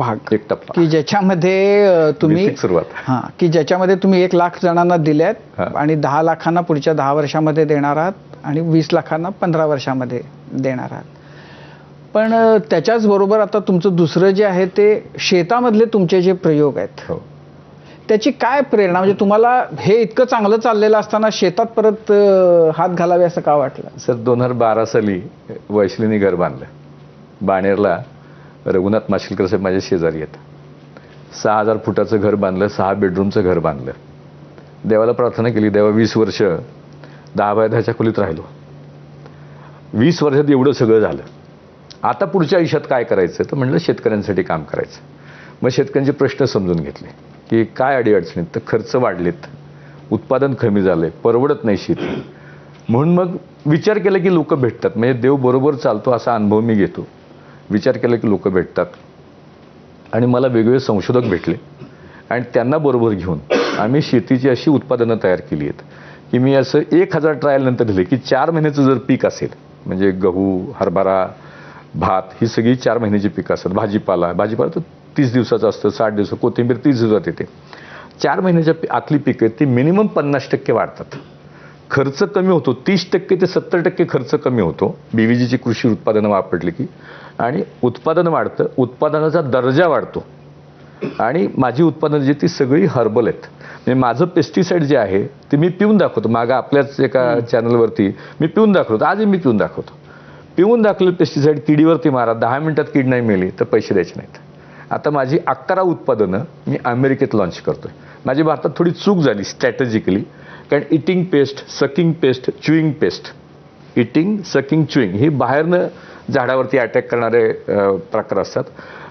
भाग एक टप्पा की ज्याच्यामध्ये तुम्ही सुरुवात हां की ज्याच्यामध्ये तुम्ही 1 लाख जणांना दिल्यात हां. आणि 10 लाखांना पुढच्या 10 वर्षामध्ये देणार आहात आणि 20 लाखांना 15 वर्षामध्ये देणार आहात. पण त्याच्याच बरोबर आता तुमचं दुसरं जे आहे ते शेतामधले तुमचे जे प्रयोग आहेत हो. त्याची काय प्रेरणा, म्हणजे तुम्हाला हे इतकं चांगलं चाललेलं असताना शेतात परत हात घालावे असं का वाटलं? सर 2012 साली वैशालीने घर बांधलं. बाणेरला रघुनाथ माशेलकर साहेब माझ्या शेजारी आहेत. 6000 फुटाचं घर बांधलं, 6 बेडरूमचं घर बांधलं. देवाला प्रार्थना केली, देवा 20 वर्ष 10 बाय 10च्या खोलीत राहिलो. 20 वर्षात एवढं सगळं झालं. आता पुढच्या आयुष्यात काय करायचं, तर म्हणलं शेतकऱ्यांसाठी काम करायचं. मग शेतकऱ्यांचे प्रश्न समजून घेतले की काय अडीअडचणीत, तर खर्च वाढलेत, उत्पादन कमी झालंय, परवडत नाही शेती. म्हणून मग विचार केला की लोक भेटतात, म्हणजे देव बरोबर चालतो असा अनुभव मी घेतो. विचार केला की लोक भेटतात आणि मला वेगवेगळे संशोधक भेटले आणि त्यांना बरोबर घेऊन आम्ही शेतीची अशी उत्पादनं तयार केली आहेत की मी असं 1000 ट्रायल नंतर दिले की 4 महिन्याचं जर पीक असेल, म्हणजे गहू, हरभरा, भात ही सगळी 4 महिन्याची पिकं असतात. भाजीपाला तर 30 दिवसाचं असतं, 60 दिवस, कोथिंबीर 30 दिवसात येते. 4 महिन्याच्या आतली पिकं ती मिनिमम 50% वाढतात. खर्च कमी होतो, 30% ते 70% खर्च कमी होतो BVGची कृषी उत्पादनं वापरली की, आणि उत्पादन वाढतं, उत्पादनाचा दर्जा वाढतो. आणि माझी उत्पादनं जी ती सगळी हर्बल आहेत. म्हणजे माझं पेस्टिसाईड जे आहे ते मी पिऊन दाखवतो. मागं आपल्याच एका चॅनलवरती मी पिऊन दाखवतो, आजही मी पिऊन दाखवतो. पिऊन दाखवलं पेस्टिसाईड, किडीवरती मारा, 10 मिनिटात कीड नाही मेली तर पैसे द्यायचे नाहीत. आता माझी 11 उत्पादनं मी अमेरिकेत लॉन्च करतोय. माझी भारतात थोडी चूक झाली स्ट्रॅटेजिकली, कारण eating pest, sucking pest, chewing pest, eating, sucking, chewing ही बाहेरनं झाडावरती अटॅक करणारे प्रकार असतात.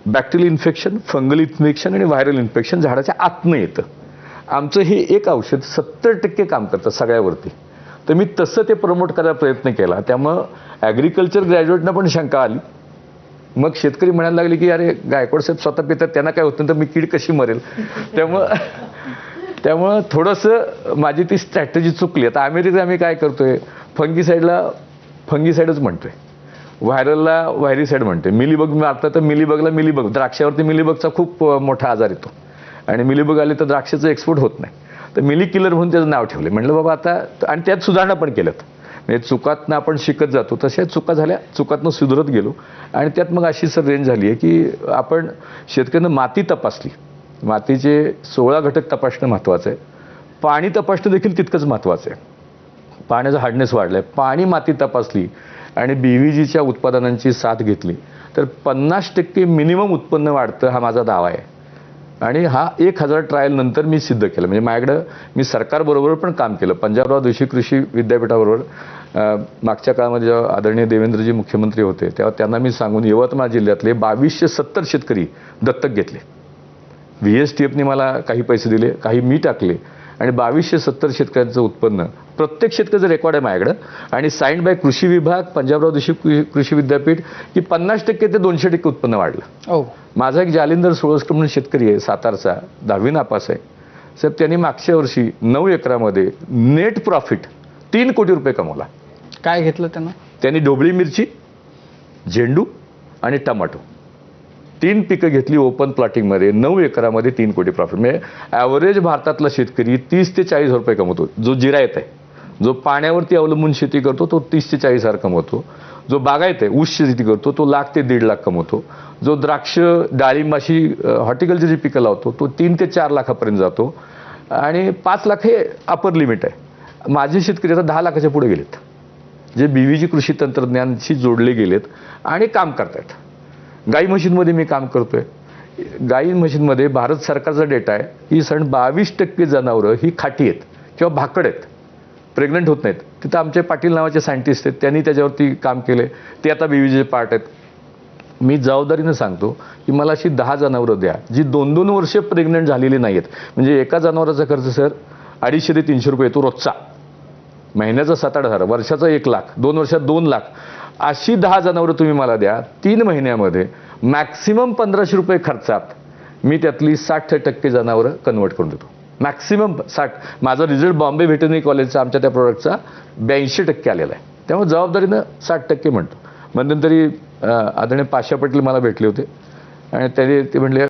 बॅक्टेरियल इन्फेक्शन, फंगल इन्फेक्शन आणि व्हायरल इन्फेक्शन झाडाच्या आतनं येतं. आमचं हे एक औषध 70% काम करतं सगळ्यावरती. तर मी तसं ते प्रमोट करायला प्रयत्न केला. त्यामुळं ॲग्रिकल्चर ग्रॅज्युएटना पण शंका आली. मग शेतकरी म्हणायला लागले की अरे गायकवाड साहेब स्वतः पितात, त्यांना काय होतं तर मी कीड कशी मरेल. त्यामुळं थोडंसं माझी ती स्ट्रॅटेजी चुकली. आता अमेरिकेत आम्ही काय करतोय, फंगीसाईडच म्हणतोय, व्हायरलला व्हायरिसाईड म्हणतोय, मिलीबग मारतात तर मिलीबगला मिलीबग, द्राक्षावरती मिलीबगचा खूप मोठा आजार येतो आणि मिलीबग आले तर द्राक्षाचं एक्सपोर्ट होत नाही. तर मिली किलर म्हणून त्याचं नाव ठेवलं. म्हटलं बाबा आता, आणि त्यात सुधारणा पण केल्यात. म्हणजे चुकातनं आपण शिकत जातो, तशा चुका झाल्या, चुकातनं सुधारत गेलो. आणि त्यात मग अशी सर रेंज झाली आहे की आपण शेतकऱ्यांना माती तपासली, मातीचे 16 घटक तपासणं महत्त्वाचं आहे. पाणी तपासणं देखील तितकंच महत्त्वाचं आहे. पाण्याचा हार्डनेस वाढला आहे. पाणी माती तपासली आणि BVGच्या उत्पादनांची साथ घेतली तर 50% मिनिमम उत्पन्न वाढतं, हा माझा दावा आहे. आणि हा 1000 ट्रायल नंतर मी सिद्ध केलं. म्हणजे माझ्याकडं मी सरकारबरोबर पण काम केलं. पंजाबराव देशमुख कृषी विद्यापीठाबरोबर मागच्या काळामध्ये जेव्हा आदरणीय देवेंद्रजी मुख्यमंत्री होते तेव्हा त्यांना मी सांगून यवतमाळ जिल्ह्यातले 2270 शेतकरी दत्तक घेतले. VSTFने मला काही पैसे दिले, काही मी टाकले आणि 2270 शेतकऱ्यांचं उत्पन्न, प्रत्येक शेतकऱ्याचं रेकॉर्ड आहे माझ्याकडं. आणि साईन्ड बाय कृषी विभाग, पंजाबराव देशमुख कृषी विद्यापीठ, की 50% ते 200% उत्पन्न वाढलं. माझा एक जालिंदर सोळसकर म्हणून शेतकरी आहे सातारचा, 10वी नापास आहे साहेब. त्यांनी मागच्या वर्षी 9 एकरामध्ये नेट प्रॉफिट 3 कोटी रुपये कमवला. काय घेतलं त्यांनी ढोबळी मिरची, झेंडू आणि टमाटो 3 पिकं घेतली ओपन प्लॉटिंगमध्ये. 9 एकरामध्ये 3 कोटी प्रॉफिट. म्हणजे ॲव्हरेज भारतातला शेतकरी 30 ते 40 रुपये कमवतो. जो जिरायत आहे, जो पाण्यावरती अवलंबून शेती करतो तो 30 ते 40 हजार कमवतो. जो बागायत आहे, ऊस शेती करतो तो 1 ते 1.5 लाख कमवतो. जो द्राक्ष, डाळिंब अशी हॉर्टिकल्चरची पिकं लावतो तो 3 ते 4 लाखापर्यंत जातो. आणि 5 लाख हे अपर लिमिट आहे. माझे शेतकरी आता 10 लाखाच्या पुढे गेलेत, जे BVG कृषी तंत्रज्ञानाशी जोडले गेलेत आणि काम करतायत. गाई म्हशींमध्ये मी काम करतोय. गाई म्हशींमध्ये भारत सरकारचा डेटा आहे की 22% जनावरं ही खाटी आहेत किंवा भाकड आहेत, प्रेग्नंट होत नाहीत. तिथं आमचे पाटील नावाचे सायंटिस्ट आहेत, त्यांनी त्याच्यावरती काम केले. ते आता BVGचे पार्ट आहेत. मी जबाबदारीनं सांगतो की मला अशी 10 जनावरं द्या जी 2-2 वर्ष प्रेग्नंट झालेली नाही आहेत. म्हणजे एका जनावराचा खर्च सर 250 ते 300 रुपये येतो रोजचा, महिन्याचा 7-8 हजार, वर्षाचा 1 लाख, 2 वर्षात 2 लाख. अशी 10 जनावरं तुम्ही मला द्या. 3 महिन्यामध्ये मॅक्सिमम 1500 रुपये खर्चात मी त्यातली 60% जनावरं कन्वर्ट करून देतो. मॅक्सिमम 60. माझा रिझल्ट बॉम्बे व्हेटरनरी कॉलेजचा आमच्या त्या प्रोडक्टचा 82% आलेला आहे. त्यामुळे जबाबदारीनं 60% म्हणतो. मध्यंतरी आदरणीय पाशा पटेल मला भेटले होते. आणि त्यांनी ते म्हणले